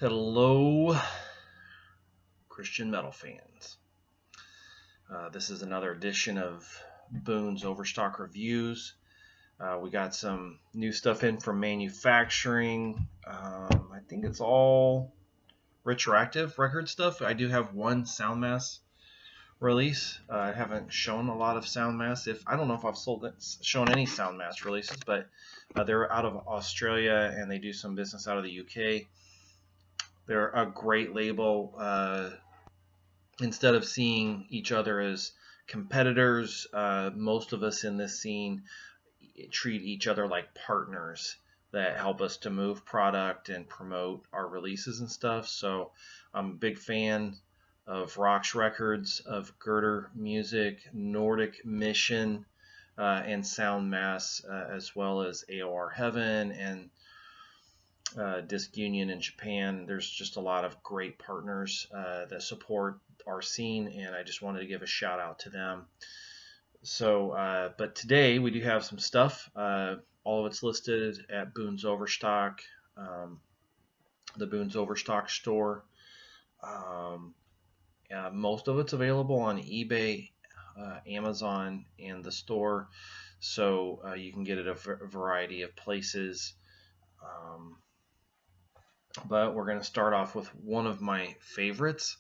Hello, Christian metal fans. This is another edition of Boone's Overstock Reviews. We got some new stuff in from manufacturing. I think it's all retroactive record stuff. I do have one Soundmass release. I haven't shown a lot of Soundmass. I don't know if I've shown any Soundmass releases, but they're out of Australia and they do some business out of the UK. They're a great label. Instead of seeing each other as competitors, most of us in this scene treat each other like partners that help us to move product and promote our releases and stuff. So I'm a big fan of Rox Records, of Girder Music, Nordic Mission, and Soundmass, as well as AOR Heaven and Disc Union in Japan. There's just a lot of great partners that support our scene, and I just wanted to give a shout out to them. So, but today we do have some stuff. All of it's listed at Boone's Overstock, the Boone's Overstock store. Most of it's available on eBay, Amazon, and the store, so you can get it at a variety of places. But we're going to start off with one of my favorites.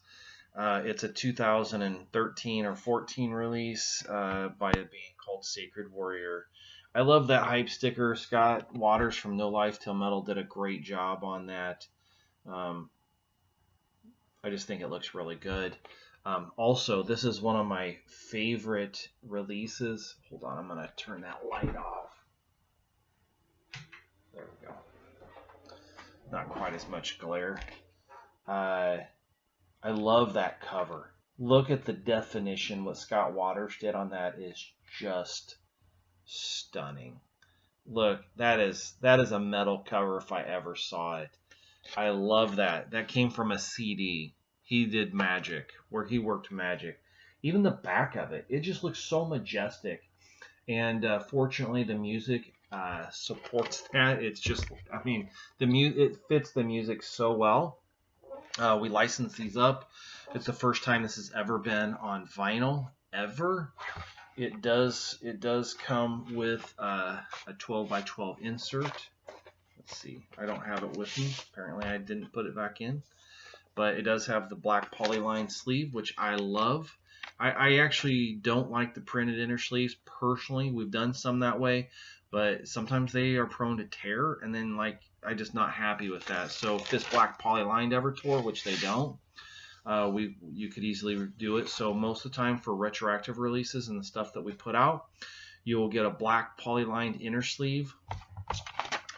It's a 2013 or 14 release by a band called Sacred Warrior. I love that hype sticker. Scott Waters from No Life Till Metal did a great job on that. I just think it looks really good. Also, this is one of my favorite releases. Hold on, I'm going to turn that light off. There we go. Not quite as much glare. I love that cover. Look at the definition. What Scott Waters did on that is just stunning. Look, that is a metal cover if I ever saw it. I love that. That came from a CD. He did Magic, where he worked Magic. Even the back of it, it just looks so majestic. And fortunately, the music supports that. It's just, I mean, it fits the music so well. We license these up. It's the first time this has ever been on vinyl ever. It does come with a 12 by 12 insert. Let's see. I don't have it with me. Apparently, I didn't put it back in. But it does have the black polyline sleeve, which I love. I actually don't like the printed inner sleeves personally. We've done some that way, but sometimes they are prone to tear, and then I'm just not happy with that. So if this black polylined ever tore, which they don't, you could easily do it. So most of the time for retroactive releases and the stuff that we put out, you will get a black polylined inner sleeve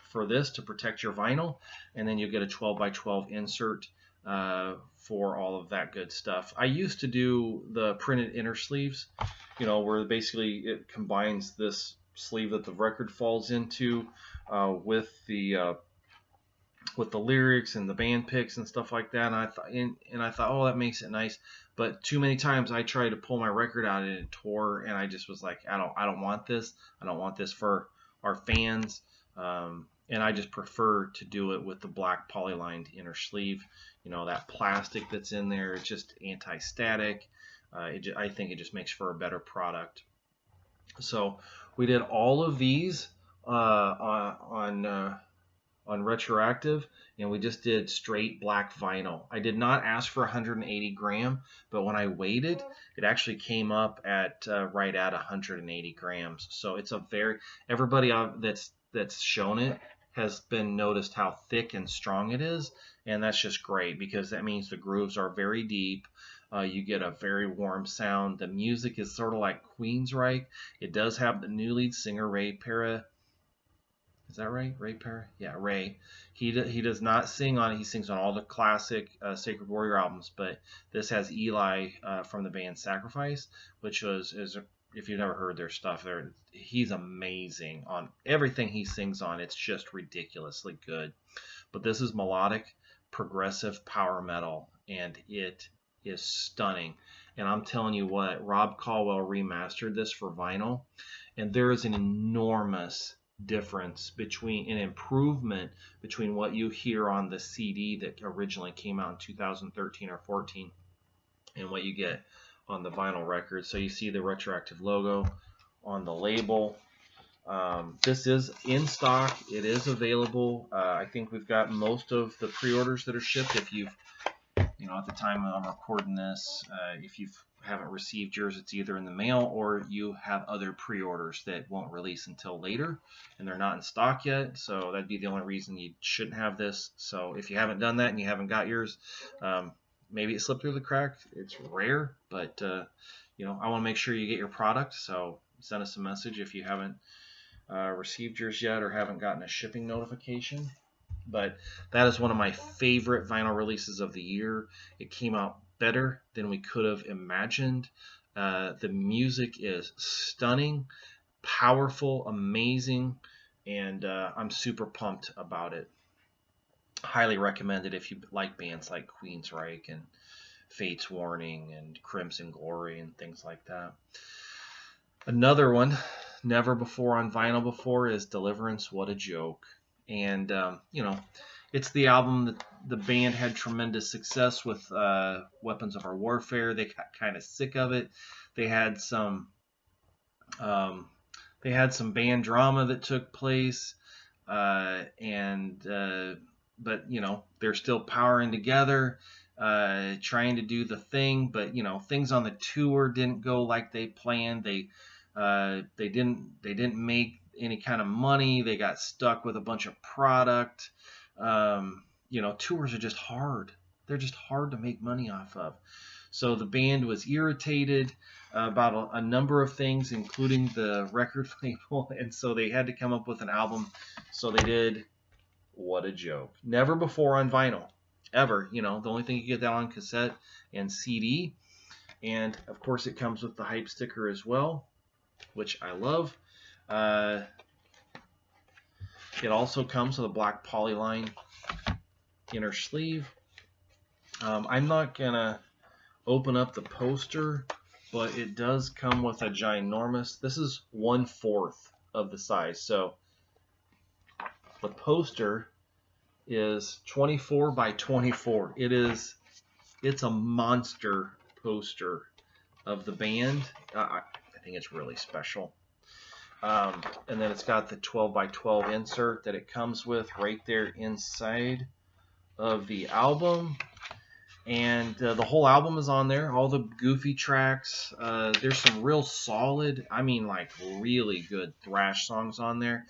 for this to protect your vinyl, and then you'll get a 12 by 12 insert for all of that good stuff. I used to do the printed inner sleeves, where basically it combines this sleeve that the record falls into with the lyrics and the band picks and stuff like that. And I thought, oh, that makes it nice. But too many times I tried to pull my record out and it tore, and I just was like, I don't want this. I don't want this for our fans. And I just prefer to do it with the black polylined inner sleeve. That plastic that's in there is just anti-static. I think it just makes for a better product. So we did all of these on retroactive, and we just did straight black vinyl. I did not ask for 180 gram, but when I weighed it, it actually came up at right at 180 grams. So it's everybody that's shown it has been noticed how thick and strong it is, and that's just great because that means the grooves are very deep. You get a very warm sound. The music is sort of like Queensryche. It does have the new lead singer, Ray Para. Is that right? Ray Para? Yeah, Ray. He does not sing on it. He sings on all the classic Sacred Warrior albums, but this has Eli from the band Sacrifice, which is if you've never heard their stuff, he's amazing on everything he sings on. It's just ridiculously good. But this is melodic, progressive power metal, and it is stunning. And I'm telling you what, Rob Caldwell remastered this for vinyl, and there is an enormous difference between an improvement between what you hear on the CD that originally came out in 2013 or 14 and what you get on the vinyl record. So you see the retroactive logo on the label. This is in stock. It is available. I think we've got most of the pre-orders that are shipped. If you've, at the time I'm recording this, if you haven't received yours, it's either in the mail or you have other pre-orders that won't release until later and they're not in stock yet. So that'd be the only reason you shouldn't have this. So if you haven't done that and you haven't got yours, maybe it slipped through the crack. It's rare, but I want to make sure you get your product. So send us a message if you haven't received yours yet or haven't gotten a shipping notification. But that is one of my favorite vinyl releases of the year. It came out better than we could have imagined. The music is stunning, powerful, amazing, and I'm super pumped about it. Highly recommend it if you like bands like Queensryche and Fate's Warning and Crimson Glory and things like that. Another one, never before on vinyl before, is Deliverance, What a Joke. And, it's the album that the band had tremendous success with, Weapons of Our Warfare. They got kind of sick of it. They had some band drama that took place, but they're still powering together, trying to do the thing. But things on the tour didn't go like they planned. They didn't make any kind of money. They got stuck with a bunch of product. Tours are just hard. They're just hard to make money off of. So the band was irritated about a number of things, including the record label, and so they had to come up with an album. So they did What a Joke. Never before on vinyl, ever. The only thing you get that on cassette and CD. And of course it comes with the hype sticker as well, which I love. It also comes with a black polyline inner sleeve. I'm not gonna open up the poster, but it does come with a ginormous, this is 1/4 of the size. So the poster is 24 by 24. It's a monster poster of the band. I think it's really special. And then it's got the 12 by 12 insert that it comes with right there inside of the album. And the whole album is on there, all the goofy tracks. There's some real solid, really good thrash songs on there.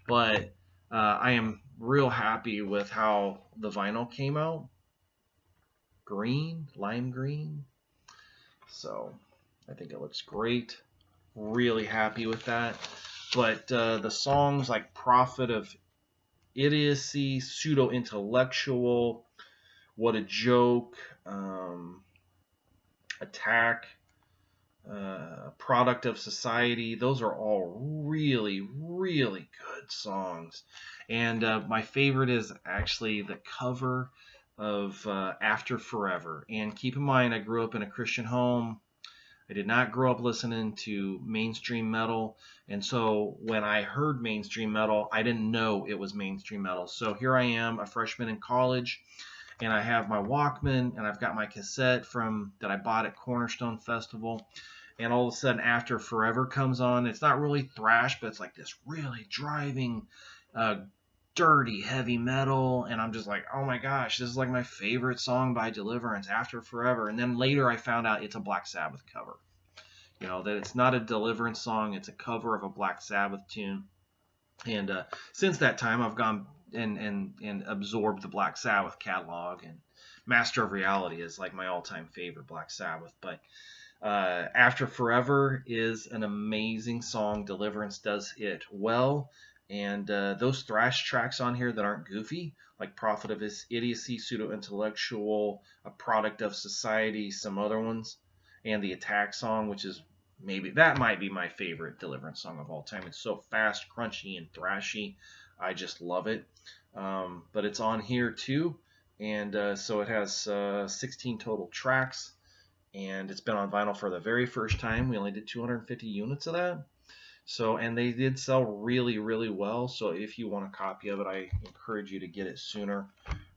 But I am real happy with how the vinyl came out. Lime green. So I think it looks great. Really happy with that. But the songs like Prophet of Idiocy, Pseudo Intellectual, What a Joke, Attack, Product of Society, those are all really, really good songs. And my favorite is actually the cover of After Forever. And keep in mind, I grew up in a Christian home. I did not grow up listening to mainstream metal, and so when I heard mainstream metal, I didn't know it was mainstream metal. So here I am, a freshman in college, and I have my Walkman, and I've got my cassette that I bought at Cornerstone Festival, and all of a sudden After Forever comes on. It's not really thrash, but it's like this really driving, dirty heavy metal, and I'm just like, oh my gosh, this is like my favorite song by Deliverance, After Forever. And then later I found out it's a Black Sabbath cover, that it's not a Deliverance song, it's a cover of a Black Sabbath tune. And since that time I've gone and absorbed the Black Sabbath catalog, and Master of Reality is like my all-time favorite Black Sabbath. But After Forever is an amazing song. Deliverance does it well. And those thrash tracks on here that aren't goofy, like Prophet of Idiocy, Pseudo Intellectual, A Product of Society, some other ones, and the Attack song, which is might be my favorite Deliverance song of all time. It's so fast, crunchy, and thrashy. I just love it. But it's on here too. And so it has 16 total tracks. And it's been on vinyl for the very first time. We only did 250 units of that. So, and they did sell really, really well. So if you want a copy of it, I encourage you to get it sooner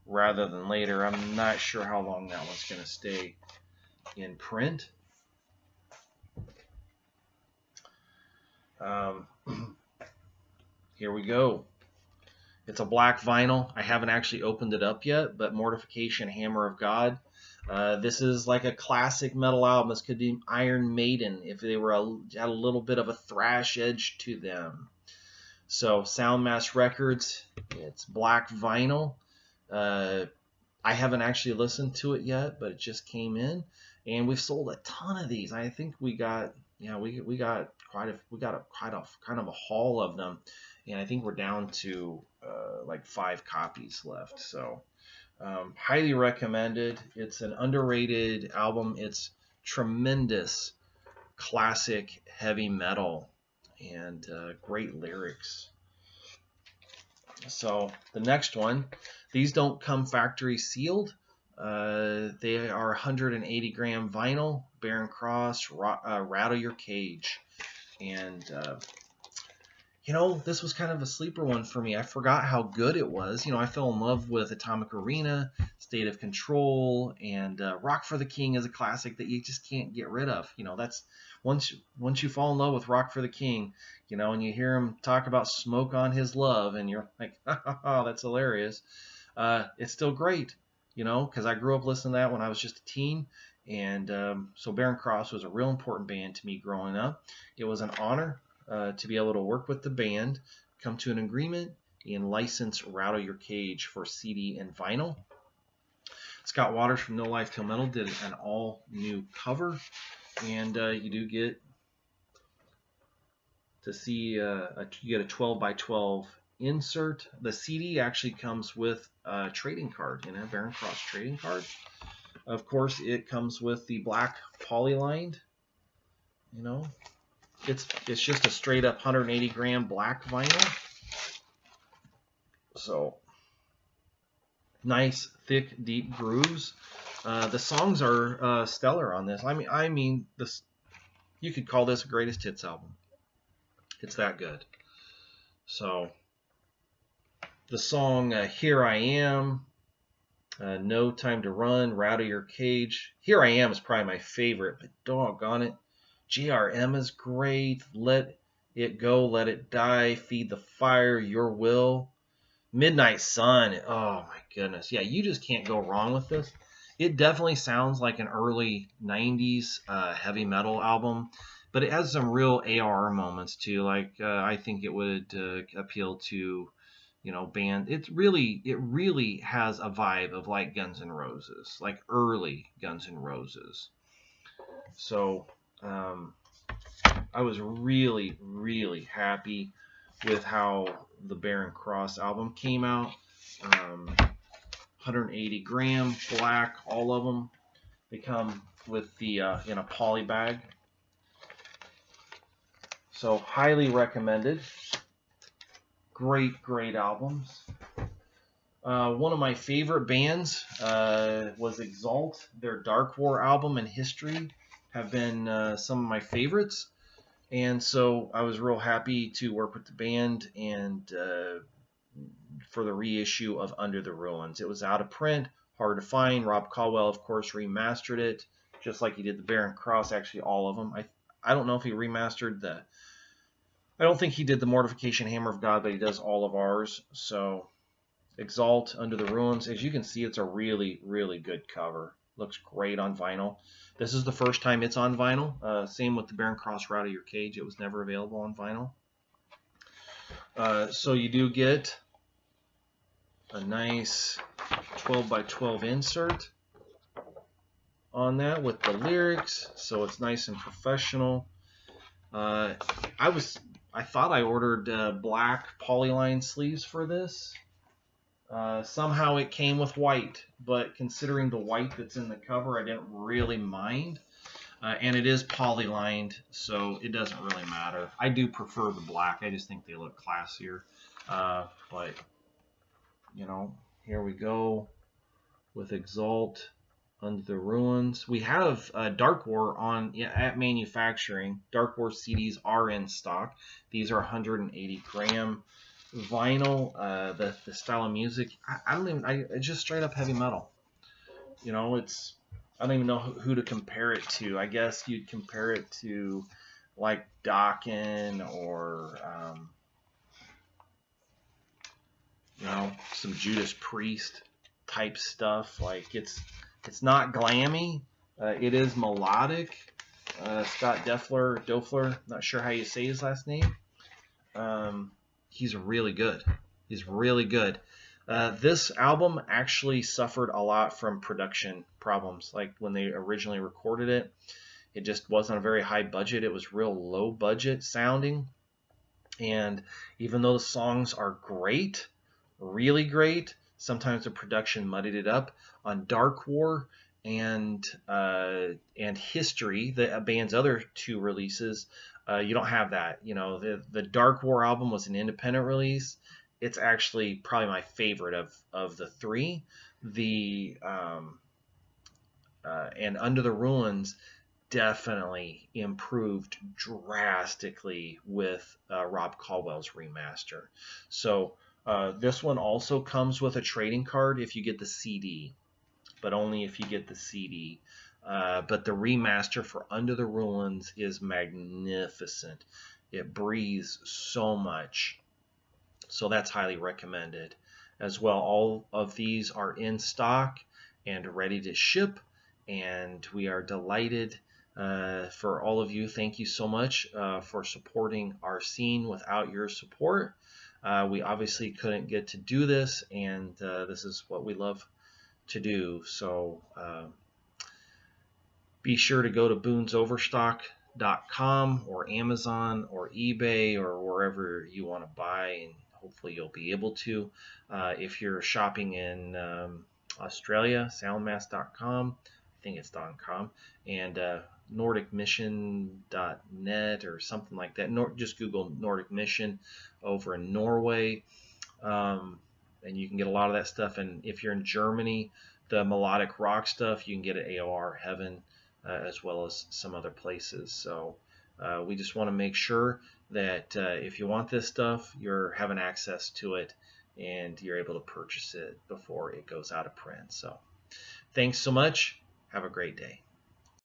rather than later. I'm not sure how long that one's going to stay in print. Here we go. It's a black vinyl. I haven't actually opened it up yet, but Mortification, Hammer of God. This is like a classic metal album. This could be Iron Maiden if they were had a little bit of a thrash edge to them. So Soundmass Records, it's black vinyl. I haven't actually listened to it yet, but it just came in, and we've sold a ton of these. I think we got quite a haul of them, and I think we're down to like 5 copies left. So highly recommended. It's an underrated album. It's tremendous classic heavy metal and great lyrics. So the next one, these don't come factory sealed. They are 180 gram vinyl, Barren Cross, Rattle Your Cage. And, this was kind of a sleeper one for me. I forgot how good it was. I fell in love with Atomic Arena, State of Control, and Rock for the King is a classic that you just can't get rid of. That's once you fall in love with Rock for the King, and you hear him talk about Smoke on His Love, and you're like, oh, that's hilarious. It's still great, because I grew up listening to that when I was just a teen. And so Barren Cross was a real important band to me growing up. It was an honor to be able to work with the band, come to an agreement, and license Rattle Your Cage for CD and vinyl. Scott Waters from No Life Till Metal did an all-new cover, and you do get to see you get a 12 by 12 insert. The CD actually comes with a trading card, a Barren Cross trading card. Of course, it comes with the black polylined. It's just a straight up 180 gram black vinyl. So nice, thick, deep grooves. The songs are stellar on this. I mean, this, you could call this a greatest hits album. It's that good. So the song Here I Am, No Time to Run, Rattle Your Cage. Here I Am is probably my favorite, but doggone it, JRM is great. Let It Go, Let It Die, Feed the Fire, Your Will. Midnight Sun, oh my goodness. Yeah, you just can't go wrong with this. It definitely sounds like an early 90s heavy metal album, but it has some real AR moments too. Like I think it would appeal to, band. It really has a vibe of like Guns N' Roses, like early Guns N' Roses. So I was really, really happy with how the Barren Cross album came out. 180 gram, black, all of them. They come with the in a poly bag. So highly recommended. Great albums. One of my favorite bands was Xalt. Their Dark War album and History have been some of my favorites. And so I was real happy to work with the band and for the reissue of Under the Ruins. It was out of print, hard to find. Rob Caldwell, of course, remastered it, just like he did the Barren Cross, actually all of them. I don't know if he remastered I don't think he did the Mortification, Hammer of God, but he does all of ours. So Xalt, Under the Ruins. As you can see, it's a really, really good cover. Looks great on vinyl. This is the first time it's on vinyl. Same with the Barren Cross Rattle Your Cage. It was never available on vinyl. So you do get a nice 12 by 12 insert on that with the lyrics. So it's nice and professional. I thought I ordered black polyline sleeves for this. Somehow it came with white, but considering the white that's in the cover, I didn't really mind. And it is polylined, so it doesn't really matter. I do prefer the black. I just think they look classier. But, here we go with Xalt, Under the Ruins. We have Dark War on at manufacturing. Dark War CDs are in stock. These are 180 gram vinyl. The style of music, I don't even. It's just straight up heavy metal. You know, it's I don't even know who to compare it to. I guess you'd compare it to like Dokken or you know, some Judas Priest type stuff. Like it's not glammy. It is melodic. Scott Doeffler, not sure how you say his last name. He's really good. He's really good. This album actually suffered a lot from production problems. Like when they originally recorded it, it just wasn't a very high budget. It was real low budget sounding. And even though the songs are great, really great, sometimes the production muddied it up. On Dark War and History, the band's other two releases, you don't have that. You know, the Dark War album was an independent release. It's actually probably my favorite of the three. The and Under the Ruins definitely improved drastically with Rob Caldwell's remaster. So this one also comes with a trading card if you get the CD, but only if you get the CD. But the remaster for Under the Ruins is magnificent. It breathes so much. So that's highly recommended. As well, all of these are in stock and ready to ship, and we are delighted for all of you. Thank you so much for supporting our scene. Without your support, we obviously couldn't get to do this, and this is what we love to do. So be sure to go to boonsoverstock.com or Amazon or eBay or wherever you want to buy, and hopefully you'll be able to. If you're shopping in Australia, soundmass.com, I think it's .com, and NordicMission.net or something like that. Just Google Nordic Mission over in Norway, and you can get a lot of that stuff. And if you're in Germany, the melodic rock stuff you can get at AOR Heaven, as well as some other places. So we just want to make sure that if you want this stuff, you're having access to it and you're able to purchase it before it goes out of print. So thanks so much. Have a great day.